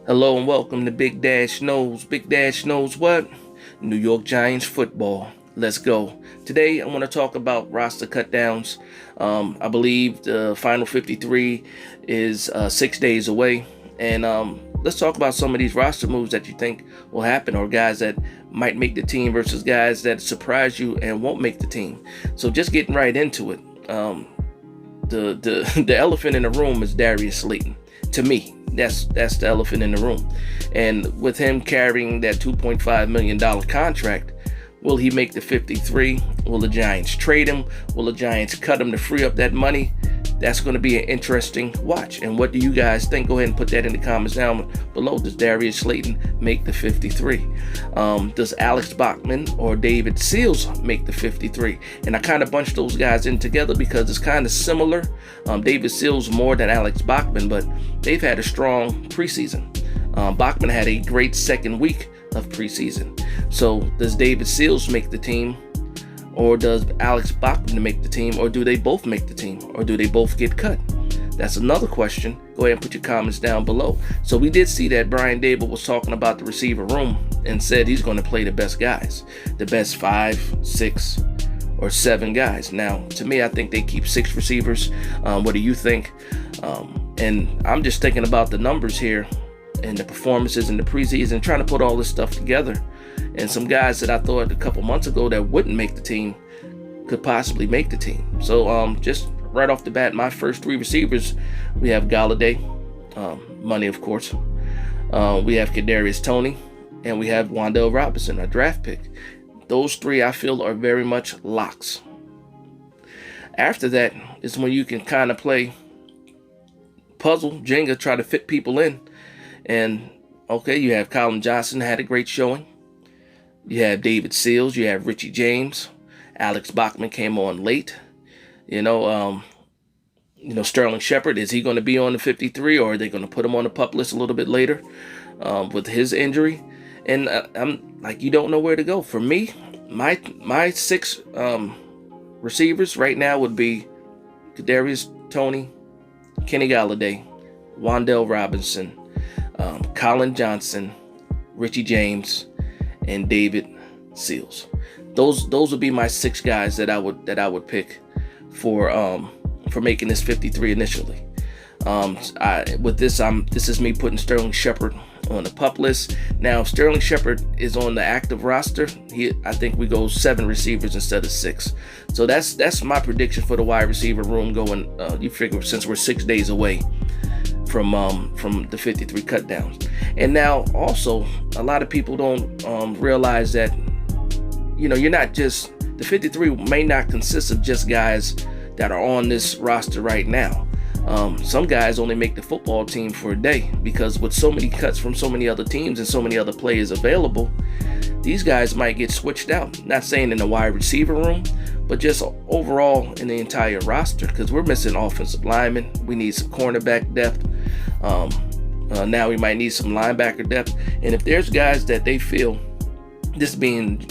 Hello and welcome to Big Dash Knows. Big Dash knows what? New York Giants football. Let's go. Today I want to talk about roster cutdowns. I believe the final 53 is 6 days away. And let's talk about some of these roster moves that you think will happen, or guys that might make the team versus guys that surprise you and won't make the team. So just getting right into it. The elephant in the room is Darius Slayton. To me, that's the elephant in the room. And with him carrying that $2.5 million contract, will he make the 53? Will the Giants trade him? Will the Giants cut him to free up that money? That's going to be an interesting watch. And what do you guys think? Go ahead and put that in the comments down below. Does Darius Slayton make the 53? Does Alex Bachman or David Sills make the 53? And I kind of bunched those guys in together because it's kind of similar. David Sills more than Alex Bachman, but they've had a strong preseason. Bachman had a great second week of preseason. So does David Sills make the team? Or does Alex Bachman make the team? Or do they both make the team? Or do they both get cut? That's another question. Go ahead and put your comments down below. So we did see that Brian Dable was talking about the receiver room and said he's going to play the best guys. The best 5, 6, or 7 guys. Now, to me, I think they keep 6 receivers. What do you think? And I'm just thinking about the numbers here and the performances in the preseason, trying to put all this stuff together. And some guys that I thought a couple months ago that wouldn't make the team could possibly make the team. So just right off the bat, my first 3 receivers, we have Galladay, money of course. We have Kadarius Toney, and we have Wan'Dale Robinson, a draft pick. Those 3 I feel are very much locks. After that is when you can kind of play puzzle, Jenga, try to fit people in. And okay, you have Colin Johnson, had a great showing. You have David Sills, you have Richie James. Alex Bachman came on late. Sterling Shepard, is he going to be on the 53, or are they going to put him on the PUP list a little bit later with his injury? And I'm like, you don't know where to go. For me, my 6 receivers right now would be Kadarius Toney, Kenny Galladay, Wan'Dale Robinson, Colin Johnson, Richie James, and David Sills. Those would be my 6 guys that I would pick for making this 53 initially. This is me putting Sterling Shepard on the PUP list. Now, if Sterling Shepard is on the active roster, I think we go 7 receivers instead of 6. So that's my prediction for the wide receiver room going. You figure since we're 6 days away from the 53 cutdowns. And now also, a lot of people don't realize that you're not just, the 53 may not consist of just guys that are on this roster right now. Some guys only make the football team for a day, because with so many cuts from so many other teams and so many other players available, these guys might get switched out. Not saying in the wide receiver room, but just overall in the entire roster, because we're missing offensive linemen. We need some cornerback depth. Now we might need some linebacker depth. And if there's guys that they feel, this being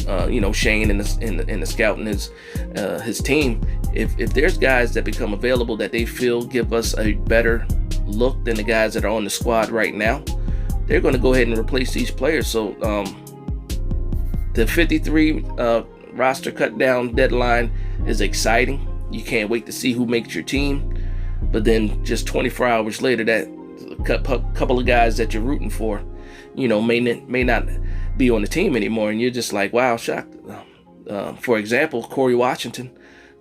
Shane and the scout and his team, if there's guys that become available that they feel give us a better look than the guys that are on the squad right now, they're going to go ahead and replace these players. So the 53 roster cut down deadline is exciting. You can't wait to see who makes your team. But then just 24 hours later, that couple of guys that you're rooting for, may not be on the team anymore, and you're just like, wow, shocked. For example, Corey Washington,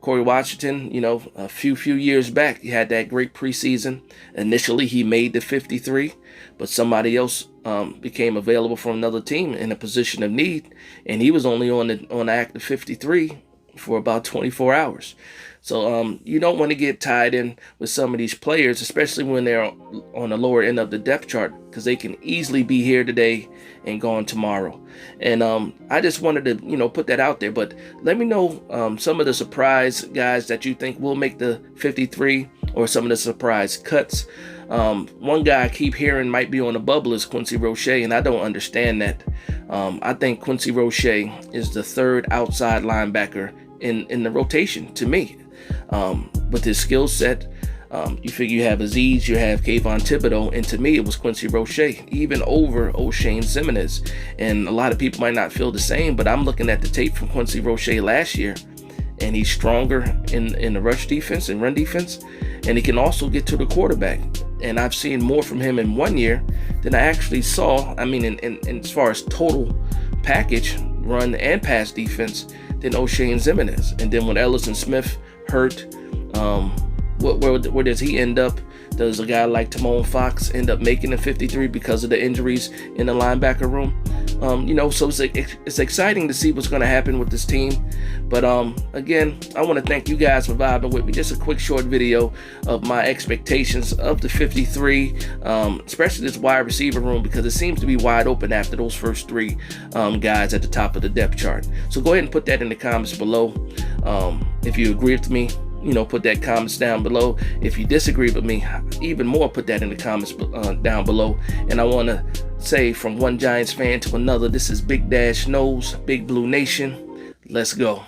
a few years back, he had that great preseason. Initially, he made the 53, but somebody else became available from another team in a position of need, and he was only on the active 53 for about 24 hours. So you don't want to get tied in with some of these players, especially when they're on the lower end of the depth chart, because they can easily be here today and gone tomorrow. And I just wanted to, put that out there. But let me know some of the surprise guys that you think will make the 53, or some of the surprise cuts. One guy I keep hearing might be on the bubble is Quincy Roche, and I don't understand that. I think Quincy Roche is the 3rd outside linebacker in the rotation to me. With his skill set, You figure you have Aziz, you have Kayvon Thibodeau, and to me it was Quincy Roche, even over O'Shane Ximines. And a lot of people might not feel the same, but I'm looking at the tape from Quincy Roche last year, and he's stronger in the rush defense and run defense, and he can also get to the quarterback. And I've seen more from him in 1 year than I actually saw, I mean, in as far as total package, run and pass defense, than O'Shane Ximines. And then when Ellison Smith hurt, where does he end up? Does a guy like Timon Fox end up making the 53 because of the injuries in the linebacker room? So it's exciting to see what's going to happen with this team. But again, I want to thank you guys for vibing with me. Just a quick short video of my expectations of the 53, especially this wide receiver room, because it seems to be wide open after those first three guys at the top of the depth chart. So go ahead and put that in the comments below. If you agree with me, put that comments down below. If you disagree with me, even more, put that in the comments down below. And I want to say, from one Giants fan to another, this is Big Dash Knows, Big Blue Nation. Let's go.